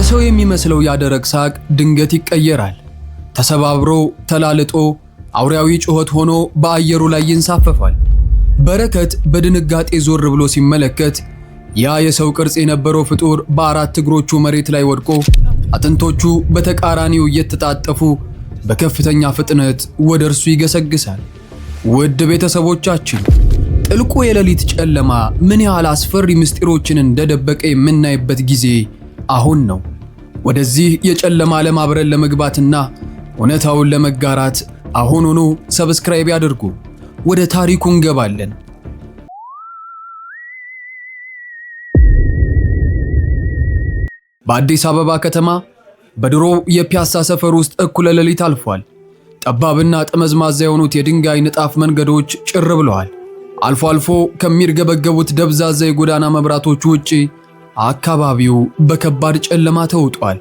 የሰው የሚመስለው ያደረቅ ሳቅ ድንገት ይቀየራል። ተሰባብሮ ተላልጦ አውሬያዊ ጩኸት ሆኖ በአየሩ ላይ ይንሳፈፋል። በረከት በድንጋጤ ዞር ብሎ ሲመለከት ያ የሰው ቅርጽ የነበረው ፍጡር በአራት እግሮቹ መሬት ላይ ወድቆ አጥንቶቹ በተቃራኒው እየተጣጠፉ በከፍተኛ ፍጥነት ወደ እርሱ ይገሰግሳል። ውድ ቤተሰቦቻችን፣ ጥልቁ የሌሊት ጨለማ ምን ያህል አስፈሪ ምስጢሮችን እንደደበቀ የምናይበት ጊዜ አሁን ነው። ወደዚህ የጨለማ ዓለም አብረን ለመግባትና እውነታውን ለመጋራት አሁኑኑ ሰብስክራይብ ያድርጉ። ወደ ታሪኩ እንገባለን። በአዲስ አበባ ከተማ በድሮው የፒያሳ ሰፈር ውስጥ እኩለ ሌሊት አልፏል። ጠባብና ጠመዝማዛ የሆኑት የድንጋይ ንጣፍ መንገዶች ጭር ብለዋል። አልፎ አልፎ ከሚርገበገቡት ደብዛዛ የጎዳና መብራቶች ውጪ አካባቢው በከባድ ጨለማ ተውጧል።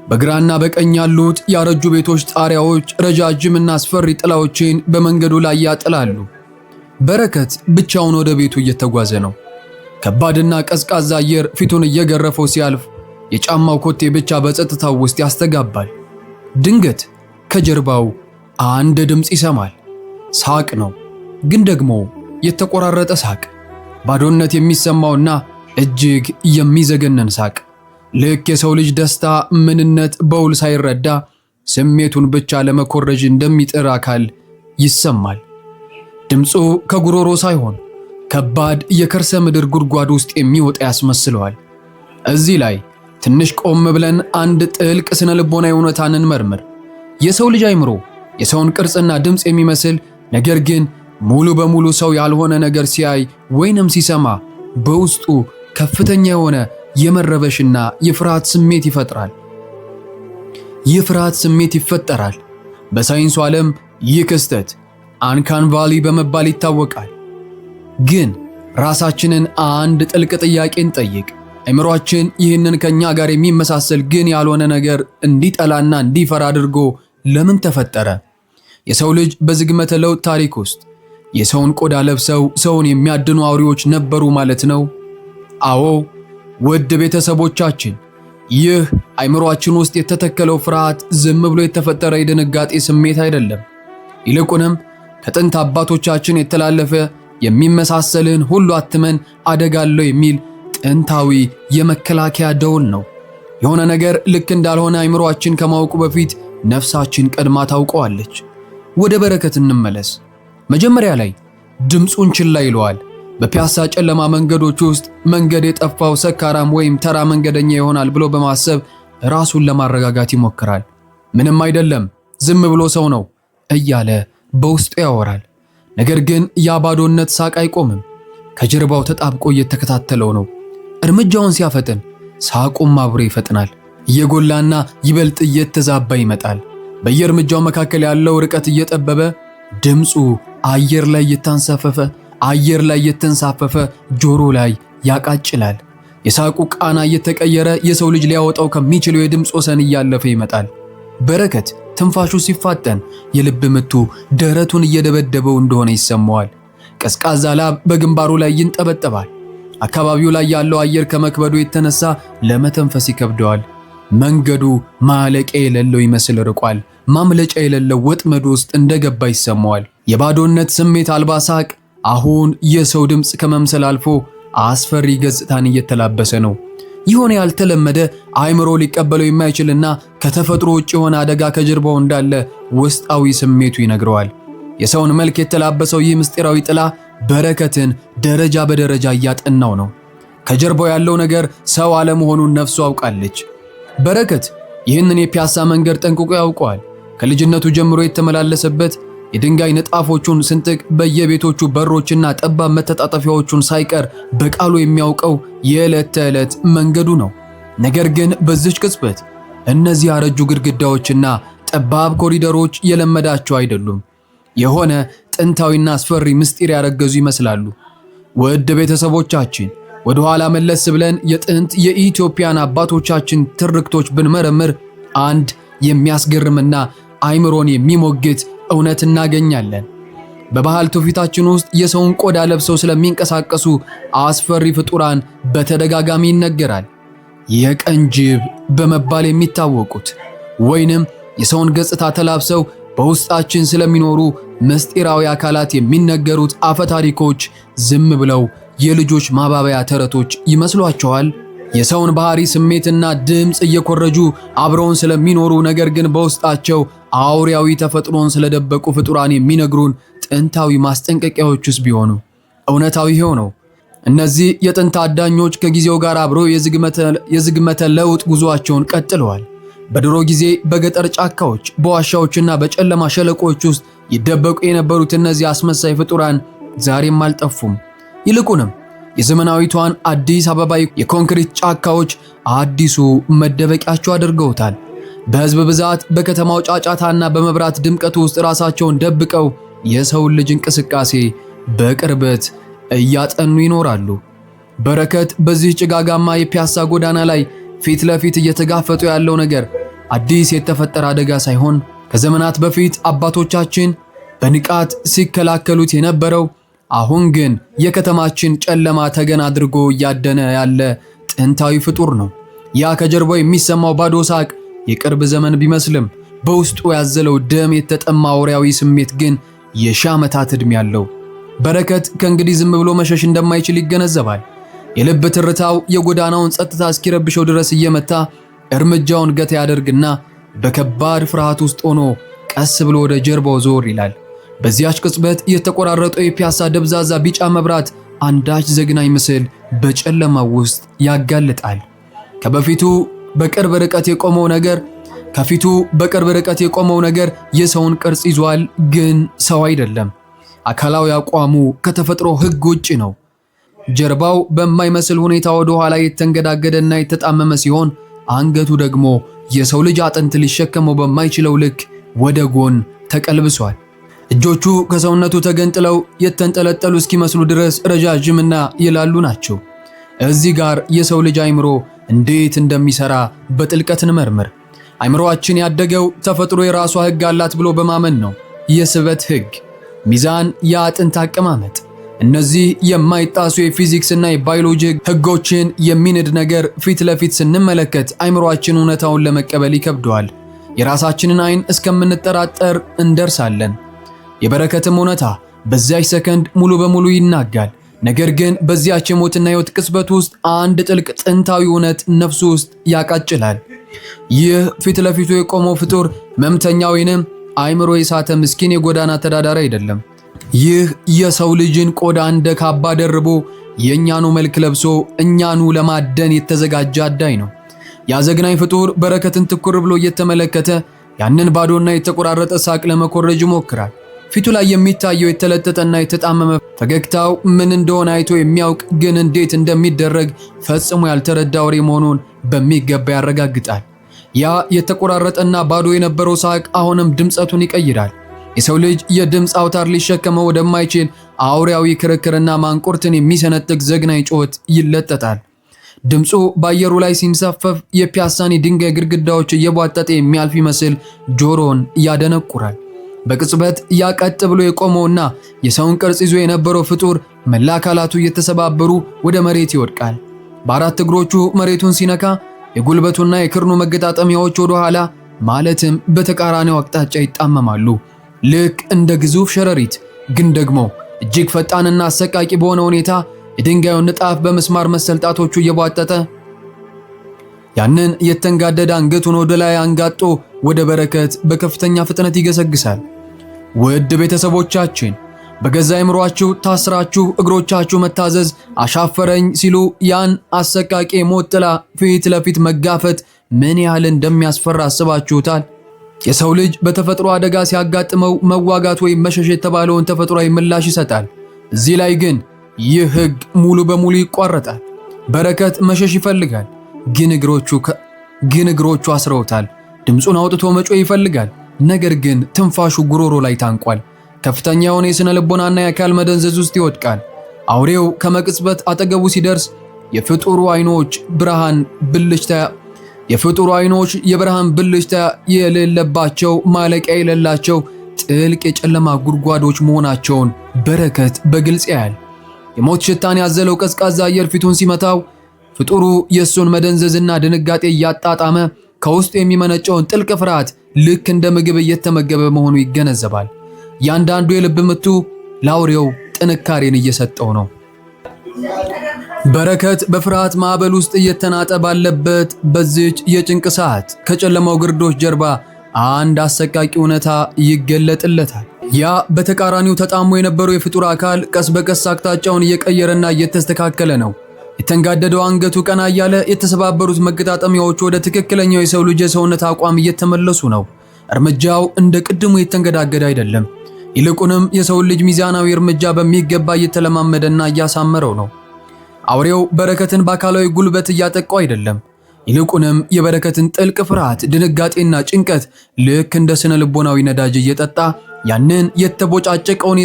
በግራና በቀኝ ያሉት ያረጁ ቤቶች ጣሪያዎች ረጃጅምና አስፈሪ ጥላዎችን በመንገዱ ላይ ያጥላሉ። በረከት ብቻውን ወደ ቤቱ እየተጓዘ ነው። ከባድና ቀዝቃዛ አየር ፊቱን እየገረፈው ሲያልፍ የጫማው ኮቴ ብቻ በጸጥታው ውስጥ ያስተጋባል። ድንገት ከጀርባው አንድ ድምፅ ይሰማል። ሳቅ ነው፣ ግን ደግሞ የተቆራረጠ ሳቅ፣ ባዶነት የሚሰማውና እጅግ የሚዘገነን ሳቅ። ልክ የሰው ልጅ ደስታ ምንነት በውል ሳይረዳ ስሜቱን ብቻ ለመኮረጅ እንደሚጥር አካል ይሰማል። ድምፁ ከጉሮሮ ሳይሆን ከባድ የከርሰ ምድር ጉድጓድ ውስጥ የሚወጣ ያስመስለዋል። እዚህ ላይ ትንሽ ቆም ብለን አንድ ጥልቅ ስነ ልቦናዊ እውነታን እንመርምር። የሰው ልጅ አይምሮ የሰውን ቅርጽና ድምፅ የሚመስል ነገር ግን ሙሉ በሙሉ ሰው ያልሆነ ነገር ሲያይ ወይንም ሲሰማ በውስጡ ከፍተኛ የሆነ የመረበሽና የፍርሃት ስሜት ይፈጥራል። የፍርሃት ስሜት ይፈጠራል። በሳይንሱ ዓለም ይህ ክስተት አንካን ቫሊ በመባል ይታወቃል። ግን ራሳችንን አንድ ጥልቅ ጥያቄን ጠይቅ። አእምሮአችን ይህንን ከኛ ጋር የሚመሳሰል ግን ያልሆነ ነገር እንዲጠላና እንዲፈራ አድርጎ ለምን ተፈጠረ? የሰው ልጅ በዝግመተ ለውጥ ታሪክ ውስጥ የሰውን ቆዳ ለብሰው ሰውን የሚያድኑ አውሬዎች ነበሩ ማለት ነው? አዎ። ውድ ቤተሰቦቻችን፣ ይህ አእምሮአችን ውስጥ የተተከለው ፍርሃት ዝም ብሎ የተፈጠረ የድንጋጤ ስሜት አይደለም። ይልቁንም ከጥንት አባቶቻችን የተላለፈ የሚመሳሰልን ሁሉ አትመን አደጋለው የሚል ጥንታዊ የመከላከያ ደውል ነው። የሆነ ነገር ልክ እንዳልሆነ አእምሮአችን ከማወቁ በፊት ነፍሳችን ቀድማ ታውቀዋለች። ወደ በረከት እንመለስ። መጀመሪያ ላይ ድምፁን ችላ ይለዋል። በፒያሳ ጨለማ መንገዶች ውስጥ መንገድ የጠፋው ሰካራም ወይም ተራ መንገደኛ ይሆናል ብሎ በማሰብ ራሱን ለማረጋጋት ይሞክራል። ምንም አይደለም፣ ዝም ብሎ ሰው ነው እያለ በውስጡ ያወራል። ነገር ግን ያ ባዶነት ሳቅ አይቆምም። ከጀርባው ተጣብቆ እየተከታተለው ነው። እርምጃውን ሲያፈጥን ሳቁም አብሮ ይፈጥናል። እየጎላና ይበልጥ እየተዛባ ይመጣል። በየእርምጃው መካከል ያለው ርቀት እየጠበበ ድምፁ አየር ላይ እየተንሳፈፈ ጆሮ ላይ ያቃጭላል። የሳቁ ቃና እየተቀየረ የሰው ልጅ ሊያወጣው ከሚችለው የድምፅ ወሰን እያለፈ ይመጣል። በረከት ትንፋሹ ሲፋጠን የልብ ምቱ ደረቱን እየደበደበው እንደሆነ ይሰማዋል። ቀዝቃዛ ላብ በግንባሩ ላይ ይንጠበጠባል። አካባቢው ላይ ያለው አየር ከመክበዱ የተነሳ ለመተንፈስ ይከብደዋል። መንገዱ ማለቂያ የሌለው ይመስል ርቋል። ማምለጫ የሌለው ወጥመድ ውስጥ እንደገባ ይሰማዋል። የባዶነት ስሜት አልባ ሳቅ አሁን የሰው ድምፅ ከመምሰል አልፎ አስፈሪ ገጽታን እየተላበሰ ነው። የሆነ ያልተለመደ አእምሮ ሊቀበለው የማይችልና ከተፈጥሮ ውጭ የሆነ አደጋ ከጀርባው እንዳለ ውስጣዊ ስሜቱ ይነግረዋል። የሰውን መልክ የተላበሰው ይህ ምስጢራዊ ጥላ በረከትን ደረጃ በደረጃ እያጠናው ነው። ከጀርባው ያለው ነገር ሰው አለመሆኑን ነፍሱ አውቃለች። በረከት ይህንን የፒያሳ መንገድ ጠንቅቆ ያውቀዋል። ከልጅነቱ ጀምሮ የተመላለሰበት የድንጋይ ንጣፎቹን ስንጥቅ፣ በየቤቶቹ በሮችና ጠባብ መተጣጠፊያዎቹን ሳይቀር በቃሉ የሚያውቀው የዕለት ተዕለት መንገዱ ነው። ነገር ግን በዚች ቅጽበት እነዚህ ያረጁ ግድግዳዎችና ጠባብ ኮሪደሮች የለመዳቸው አይደሉም። የሆነ ጥንታዊና አስፈሪ ምስጢር ያረገዙ ይመስላሉ። ውድ ቤተሰቦቻችን፣ ወደ ኋላ መለስ ብለን የጥንት የኢትዮጵያን አባቶቻችን ትርክቶች ብንመረምር አንድ የሚያስገርምና አይምሮን የሚሞግት እውነት እናገኛለን። በባህል ትውፊታችን ውስጥ የሰውን ቆዳ ለብሰው ስለሚንቀሳቀሱ አስፈሪ ፍጡራን በተደጋጋሚ ይነገራል። የቀንጅብ በመባል የሚታወቁት ወይንም የሰውን ገጽታ ተላብሰው በውስጣችን ስለሚኖሩ ምስጢራዊ አካላት የሚነገሩት አፈታሪኮች ዝም ብለው የልጆች ማባበያ ተረቶች ይመስሏቸዋል? የሰውን ባህሪ ስሜትና ድምፅ እየኮረጁ አብረውን ስለሚኖሩ ነገር ግን በውስጣቸው አውሬያዊ ተፈጥሮን ስለደበቁ ፍጡራን የሚነግሩን ጥንታዊ ማስጠንቀቂያዎችስ ቢሆኑ? እውነታዊ ሆነው እነዚህ የጥንት አዳኞች ከጊዜው ጋር አብረው የዝግመተ ለውጥ ጉዞአቸውን ቀጥለዋል። በድሮ ጊዜ በገጠር ጫካዎች፣ በዋሻዎችና በጨለማ ሸለቆዎች ውስጥ ይደበቁ የነበሩት እነዚህ አስመሳይ ፍጡራን ዛሬም አልጠፉም። ይልቁንም የዘመናዊቷን አዲስ አበባ የኮንክሪት ጫካዎች አዲሱ መደበቂያቸው አድርገውታል። በሕዝብ ብዛት፣ በከተማው ጫጫታና በመብራት ድምቀት ውስጥ ራሳቸውን ደብቀው የሰውን ልጅ እንቅስቃሴ በቅርበት እያጠኑ ይኖራሉ። በረከት በዚህ ጭጋጋማ የፒያሳ ጎዳና ላይ ፊት ለፊት እየተጋፈጡ ያለው ነገር አዲስ የተፈጠረ አደጋ ሳይሆን ከዘመናት በፊት አባቶቻችን በንቃት ሲከላከሉት የነበረው አሁን ግን የከተማችን ጨለማ ተገን አድርጎ እያደነ ያለ ጥንታዊ ፍጡር ነው። ያ ከጀርባው የሚሰማው ባዶ ሳቅ የቅርብ ዘመን ቢመስልም በውስጡ ያዘለው ደም የተጠማ አውሬያዊ ስሜት ግን የሺህ ዓመታት ዕድሜ ያለው። በረከት ከእንግዲህ ዝም ብሎ መሸሽ እንደማይችል ይገነዘባል። የልብ ትርታው የጎዳናውን ጸጥታ እስኪረብሸው ድረስ እየመታ እርምጃውን ገታ ያደርግና በከባድ ፍርሃት ውስጥ ሆኖ ቀስ ብሎ ወደ ጀርባው ዞር ይላል። በዚያች ቅጽበት የተቆራረጠው የፒያሳ ደብዛዛ ቢጫ መብራት አንዳች ዘግናኝ ምስል በጨለማው ውስጥ ያጋልጣል። ከፊቱ በቅርብ ርቀት የቆመው ነገር የሰውን ቅርጽ ይዟል፣ ግን ሰው አይደለም። አካላዊ አቋሙ ከተፈጥሮ ሕግ ውጪ ነው። ጀርባው በማይመስል ሁኔታ ወደ ኋላ የተንገዳገደና የተጣመመ ሲሆን አንገቱ ደግሞ የሰው ልጅ አጥንት ሊሸከመው በማይችለው ልክ ወደ ጎን ተቀልብሷል። እጆቹ ከሰውነቱ ተገንጥለው የተንጠለጠሉ እስኪመስሉ ድረስ ረጃጅምና ይላሉ ናቸው። እዚህ ጋር የሰው ልጅ አእምሮ እንዴት እንደሚሰራ በጥልቀት እንመርምር። አእምሮአችን ያደገው ተፈጥሮ የራሷ ሕግ አላት ብሎ በማመን ነው። የስበት ሕግ፣ ሚዛን፣ የአጥንት አቀማመጥ፣ እነዚህ የማይጣሱ የፊዚክስና የባዮሎጂ ሕጎችን የሚንድ ነገር ፊት ለፊት ስንመለከት አእምሮአችን እውነታውን ለመቀበል ይከብደዋል። የራሳችንን ዓይን እስከምንጠራጠር እንደርሳለን። የበረከትም እውነታ በዚያች ሰከንድ ሙሉ በሙሉ ይናጋል። ነገር ግን በዚያች የሞትና ሕይወት ቅጽበት ውስጥ አንድ ጥልቅ ጥንታዊ እውነት ነፍሱ ውስጥ ያቃጭላል። ይህ ፊት ለፊቱ የቆመው ፍጡር ሕመምተኛ ወይንም አእምሮ የሳተ ምስኪን የጎዳና ተዳዳሪ አይደለም። ይህ የሰው ልጅን ቆዳ እንደ ካባ ደርቦ የእኛኑ መልክ ለብሶ እኛኑ ለማደን የተዘጋጀ አዳኝ ነው። ያዘግናኝ ፍጡር በረከትን ትኩር ብሎ እየተመለከተ ያንን ባዶና የተቆራረጠ ሳቅ ለመኮረጅ ይሞክራል። ፊቱ ላይ የሚታየው የተለጠጠና የተጣመመ ፈገግታው ምን እንደሆነ አይቶ የሚያውቅ ግን እንዴት እንደሚደረግ ፈጽሞ ያልተረዳ አውሬ መሆኑን በሚገባ ያረጋግጣል። ያ የተቆራረጠና ባዶ የነበረው ሳቅ አሁንም ድምጸቱን ይቀይራል። የሰው ልጅ የድምፅ አውታር ሊሸከመው ወደማይችል አውሬያዊ ክርክርና ማንቁርትን የሚሰነጥቅ ዘግናኝ ጩኸት ይለጠጣል። ድምፁ በአየሩ ላይ ሲንሳፈፍ የፒያሳን የድንጋይ ግድግዳዎች እየቧጠጠ የሚያልፍ ይመስል ጆሮን ያደነቁራል። በቅጽበት ያ ቀጥ ብሎ የቆመውና የሰውን ቅርጽ ይዞ የነበረው ፍጡር መላ አካላቱ እየተሰባበሩ ወደ መሬት ይወድቃል። በአራት እግሮቹ መሬቱን ሲነካ የጉልበቱና የክርኑ መገጣጠሚያዎች ወደ ኋላ ማለትም በተቃራኒው አቅጣጫ ይጣመማሉ። ልክ እንደ ግዙፍ ሸረሪት፣ ግን ደግሞ እጅግ ፈጣንና አሰቃቂ በሆነ ሁኔታ የድንጋዩን ንጣፍ በመስማር መሰል ጣቶቹ እየቧጠጠ ያንን የተንጋደደ አንገቱን ወደ ላይ አንጋጦ ወደ በረከት በከፍተኛ ፍጥነት ይገሰግሳል። ውድ ቤተሰቦቻችን በገዛ አእምሮአችሁ ታስራችሁ እግሮቻችሁ መታዘዝ አሻፈረኝ ሲሉ ያን አሰቃቂ ሞት ጥላ ፊት ለፊት መጋፈጥ ምን ያህል እንደሚያስፈራ አስባችሁታል? የሰው ልጅ በተፈጥሮ አደጋ ሲያጋጥመው መዋጋት ወይም መሸሽ የተባለውን ተፈጥሯዊ ምላሽ ይሰጣል። እዚህ ላይ ግን ይህ ሕግ ሙሉ በሙሉ ይቋረጣል። በረከት መሸሽ ይፈልጋል፣ ግን እግሮቹ አስረውታል። ድምፁን አውጥቶ መጮህ ይፈልጋል፣ ነገር ግን ትንፋሹ ጉሮሮ ላይ ታንቋል። ከፍተኛ የሆነ የሥነ ልቦናና የአካል መደንዘዝ ውስጥ ይወድቃል። አውሬው ከመቅጽበት አጠገቡ ሲደርስ የፍጡሩ አይኖች የብርሃን ብልጭታ የሌለባቸው ማለቂያ የሌላቸው ጥልቅ የጨለማ ጉድጓዶች መሆናቸውን በረከት በግልጽ ያያል። የሞት ሽታን ያዘለው ቀዝቃዛ አየር ፊቱን ሲመታው ፍጡሩ የእሱን መደንዘዝና ድንጋጤ እያጣጣመ ከውስጡ የሚመነጨውን ጥልቅ ፍርሃት ልክ እንደ ምግብ እየተመገበ መሆኑ ይገነዘባል። ያንዳንዱ የልብ ምቱ ለአውሬው ጥንካሬን እየሰጠው ነው። በረከት በፍርሃት ማዕበል ውስጥ እየተናጠ ባለበት በዚች የጭንቅ ሰዓት ከጨለማው ግርዶሽ ጀርባ አንድ አሰቃቂ እውነታ ይገለጥለታል። ያ በተቃራኒው ተጣሞ የነበረው የፍጡር አካል ቀስ በቀስ አቅጣጫውን እየቀየረና እየተስተካከለ ነው። የተንጋደደው አንገቱ ቀና እያለ፣ የተሰባበሩት መገጣጠሚያዎቹ ወደ ትክክለኛው የሰው ልጅ የሰውነት አቋም እየተመለሱ ነው። እርምጃው እንደ ቅድሙ የተንገዳገደ አይደለም። ይልቁንም የሰውን ልጅ ሚዛናዊ እርምጃ በሚገባ እየተለማመደና እያሳመረው ነው። አውሬው በረከትን በአካላዊ ጉልበት እያጠቃው አይደለም። ይልቁንም የበረከትን ጥልቅ ፍርሃት፣ ድንጋጤና ጭንቀት ልክ እንደ ስነ ልቦናዊ ነዳጅ እየጠጣ ያንን የተቦጫጨቀውን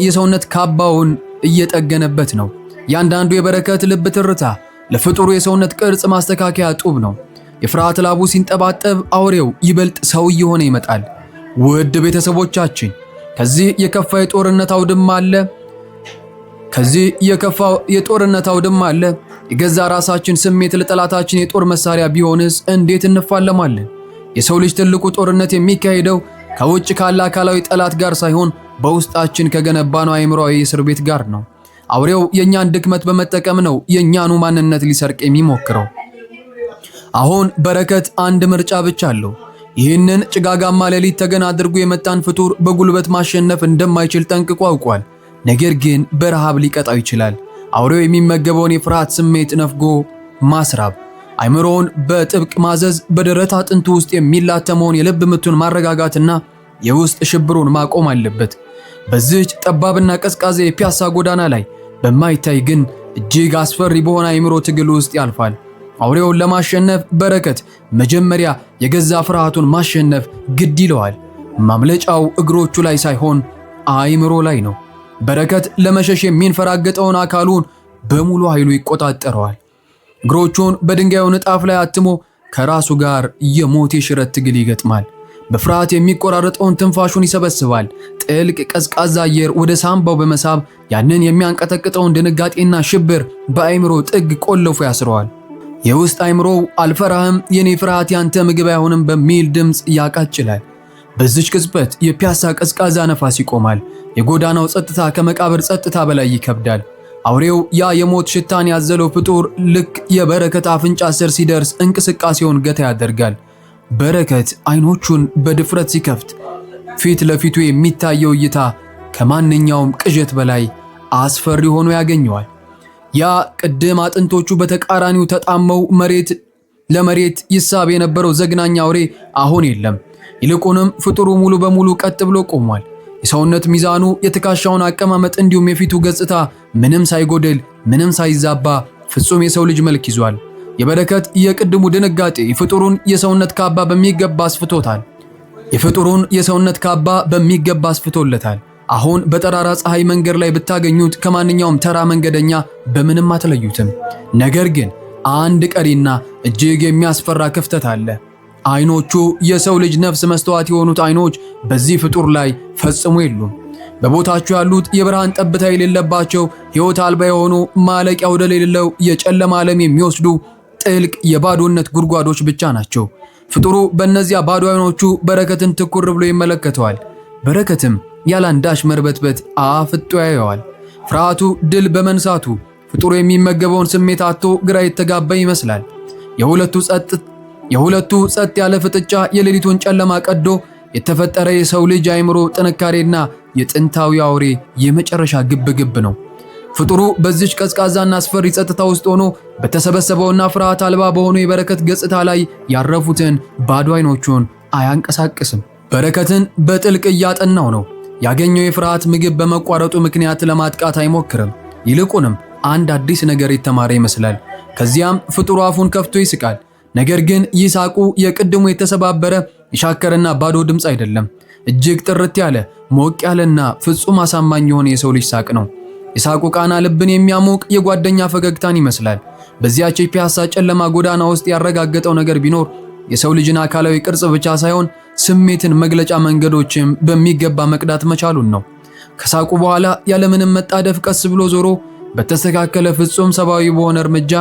የሰውነት ካባውን እየጠገነበት ነው። ያንዳንዱ የበረከት ልብ ትርታ ለፍጡሩ የሰውነት ቅርጽ ማስተካከያ ጡብ ነው። የፍርሃት ላቡ ሲንጠባጠብ አውሬው ይበልጥ ሰው እየሆነ ይመጣል። ውድ ቤተሰቦቻችን፣ ከዚህ የከፋ የጦርነት አውድማ አለ። የገዛ ራሳችን ስሜት ለጠላታችን የጦር መሳሪያ ቢሆንስ እንዴት እንፋለማለን? የሰው ልጅ ትልቁ ጦርነት የሚካሄደው ከውጭ ካለ አካላዊ ጠላት ጋር ሳይሆን በውስጣችን ከገነባነው አእምሮአዊ እስር ቤት ጋር ነው። አውሬው የኛን ድክመት በመጠቀም ነው የኛኑ ማንነት ሊሰርቅ የሚሞክረው። አሁን በረከት አንድ ምርጫ ብቻ አለው። ይህንን ጭጋጋማ ሌሊት ተገን አድርጎ የመጣን ፍጡር በጉልበት ማሸነፍ እንደማይችል ጠንቅቆ አውቋል። ነገር ግን በረሃብ ሊቀጣው ይችላል። አውሬው የሚመገበውን የፍርሃት ስሜት ነፍጎ ማስራብ፣ አእምሮውን በጥብቅ ማዘዝ፣ በደረት አጥንቱ ውስጥ የሚላተመውን የልብ ምቱን ማረጋጋትና የውስጥ ሽብሩን ማቆም አለበት። በዚህች ጠባብና ቀዝቃዛ የፒያሳ ጎዳና ላይ በማይታይ ግን እጅግ አስፈሪ በሆነ አእምሮ ትግል ውስጥ ያልፋል። አውሬውን ለማሸነፍ በረከት መጀመሪያ የገዛ ፍርሃቱን ማሸነፍ ግድ ይለዋል። ማምለጫው እግሮቹ ላይ ሳይሆን አእምሮ ላይ ነው። በረከት ለመሸሽ የሚንፈራገጠውን አካሉን በሙሉ ኃይሉ ይቆጣጠረዋል። እግሮቹን በድንጋዩ ንጣፍ ላይ አትሞ ከራሱ ጋር የሞት የሽረት ትግል ይገጥማል። በፍርሃት የሚቆራረጠውን ትንፋሹን ይሰበስባል። ጥልቅ ቀዝቃዛ አየር ወደ ሳምባው በመሳብ ያንን የሚያንቀጠቅጠውን ድንጋጤና ሽብር በአእምሮ ጥግ ቆልፎ ያስረዋል። የውስጥ አእምሮው አልፈራህም፣ የኔ ፍርሃት ያንተ ምግብ አይሆንም በሚል ድምፅ ያቃጭላል። በዚች ቅጽበት የፒያሳ ቀዝቃዛ ነፋስ ይቆማል። የጎዳናው ጸጥታ ከመቃብር ጸጥታ በላይ ይከብዳል። አውሬው ያ የሞት ሽታን ያዘለው ፍጡር ልክ የበረከት አፍንጫ ስር ሲደርስ እንቅስቃሴውን ገታ ያደርጋል። በረከት አይኖቹን በድፍረት ሲከፍት ፊት ለፊቱ የሚታየው እይታ ከማንኛውም ቅዠት በላይ አስፈሪ ሆኖ ያገኘዋል። ያ ቅድም አጥንቶቹ በተቃራኒው ተጣመው ለመሬት ይሳብ የነበረው ዘግናኝ አውሬ አሁን የለም። ይልቁንም ፍጡሩ ሙሉ በሙሉ ቀጥ ብሎ ቆሟል። የሰውነት ሚዛኑ፣ የትከሻውን አቀማመጥ እንዲሁም የፊቱ ገጽታ ምንም ሳይጎድል ምንም ሳይዛባ ፍጹም የሰው ልጅ መልክ ይዟል። የበረከት የቅድሙ ድንጋጤ የፍጡሩን የሰውነት ካባ በሚገባ አስፍቶለታል። አሁን በጠራራ ፀሐይ መንገድ ላይ ብታገኙት ከማንኛውም ተራ መንገደኛ በምንም አትለዩትም። ነገር ግን አንድ ቀሪና እጅግ የሚያስፈራ ክፍተት አለ። አይኖቹ የሰው ልጅ ነፍስ መስተዋት የሆኑት አይኖች በዚህ ፍጡር ላይ ፈጽሞ የሉም። በቦታቸው ያሉት የብርሃን ጠብታ የሌለባቸው ሕይወት አልባ የሆኑ ማለቂያ ወደሌለው የጨለማ ዓለም የሚወስዱ ጥልቅ የባዶነት ጉድጓዶች ብቻ ናቸው። ፍጡሩ በእነዚያ ባዶ አይኖቹ በረከትን ትኩር ብሎ ይመለከተዋል። በረከትም ያላንዳች መርበትበት አፍጦ ያየዋል። ፍርሃቱ ድል በመንሳቱ ፍጡሩ የሚመገበውን ስሜት አጥቶ ግራ የተጋባ ይመስላል። የሁለቱ ጸጥ ያለ ፍጥጫ የሌሊቱን ጨለማ ቀዶ የተፈጠረ የሰው ልጅ አእምሮ ጥንካሬና የጥንታዊ አውሬ የመጨረሻ ግብግብ ነው። ፍጡሩ በዚች ቀዝቃዛና አስፈሪ ጸጥታ ውስጥ ሆኖ በተሰበሰበውና ፍርሃት አልባ በሆነው የበረከት ገጽታ ላይ ያረፉትን ባዶ አይኖቹን አያንቀሳቅስም። በረከትን በጥልቅ እያጠናው ነው። ያገኘው የፍርሃት ምግብ በመቋረጡ ምክንያት ለማጥቃት አይሞክርም። ይልቁንም አንድ አዲስ ነገር የተማረ ይመስላል። ከዚያም ፍጡሩ አፉን ከፍቶ ይስቃል። ነገር ግን ይህ ሳቁ የቅድሙ የተሰባበረ የሻከረና ባዶ ድምፅ አይደለም። እጅግ ጥርት ያለ ሞቅ ያለና ፍጹም አሳማኝ የሆነ የሰው ልጅ ሳቅ ነው። የሳቁ ቃና ልብን የሚያሞቅ የጓደኛ ፈገግታን ይመስላል። በዚያች የፒያሳ ጨለማ ጎዳና ውስጥ ያረጋገጠው ነገር ቢኖር የሰው ልጅን አካላዊ ቅርጽ ብቻ ሳይሆን ስሜትን መግለጫ መንገዶችም በሚገባ መቅዳት መቻሉን ነው። ከሳቁ በኋላ ያለምንም መጣደፍ ቀስ ብሎ ዞሮ በተስተካከለ ፍጹም ሰብአዊ በሆነ እርምጃ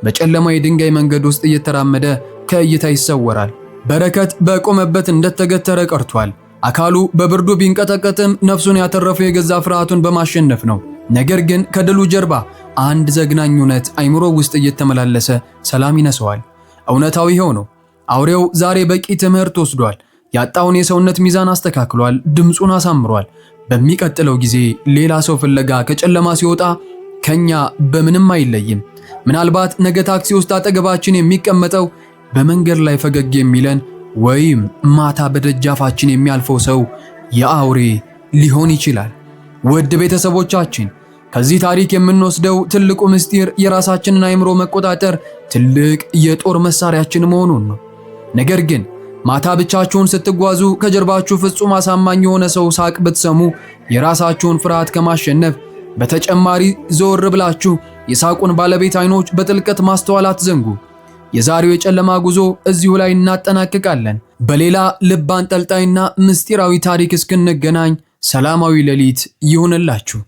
በጨለማ የድንጋይ መንገድ ውስጥ እየተራመደ ከእይታ ይሰወራል። በረከት በቆመበት እንደተገተረ ቀርቷል። አካሉ በብርዱ ቢንቀጠቀጥም ነፍሱን ያተረፈው የገዛ ፍርሃቱን በማሸነፍ ነው። ነገር ግን ከድሉ ጀርባ አንድ ዘግናኝ እውነት አይምሮ ውስጥ እየተመላለሰ ሰላም ይነሰዋል። እውነታው ይኸው ነው። አውሬው ዛሬ በቂ ትምህርት ወስዷል። ያጣውን የሰውነት ሚዛን አስተካክሏል። ድምፁን አሳምሯል። በሚቀጥለው ጊዜ ሌላ ሰው ፍለጋ ከጨለማ ሲወጣ ከኛ በምንም አይለይም። ምናልባት ነገ ታክሲ ውስጥ አጠገባችን የሚቀመጠው በመንገድ ላይ ፈገግ የሚለን ወይም ማታ በደጃፋችን የሚያልፈው ሰው የአውሬ ሊሆን ይችላል። ውድ ቤተሰቦቻችን ከዚህ ታሪክ የምንወስደው ትልቁ ምስጢር የራሳችንን አእምሮ መቆጣጠር ትልቅ የጦር መሳሪያችን መሆኑን ነው። ነገር ግን ማታ ብቻችሁን ስትጓዙ ከጀርባችሁ ፍጹም አሳማኝ የሆነ ሰው ሳቅ ብትሰሙ የራሳችሁን ፍርሃት ከማሸነፍ በተጨማሪ ዘወር ብላችሁ የሳቁን ባለቤት አይኖች በጥልቀት ማስተዋል አትዘንጉ። የዛሬው የጨለማ ጉዞ እዚሁ ላይ እናጠናቅቃለን። በሌላ ልብ አንጠልጣይና ምስጢራዊ ታሪክ እስክንገናኝ ሰላማዊ ሌሊት ይሁንላችሁ።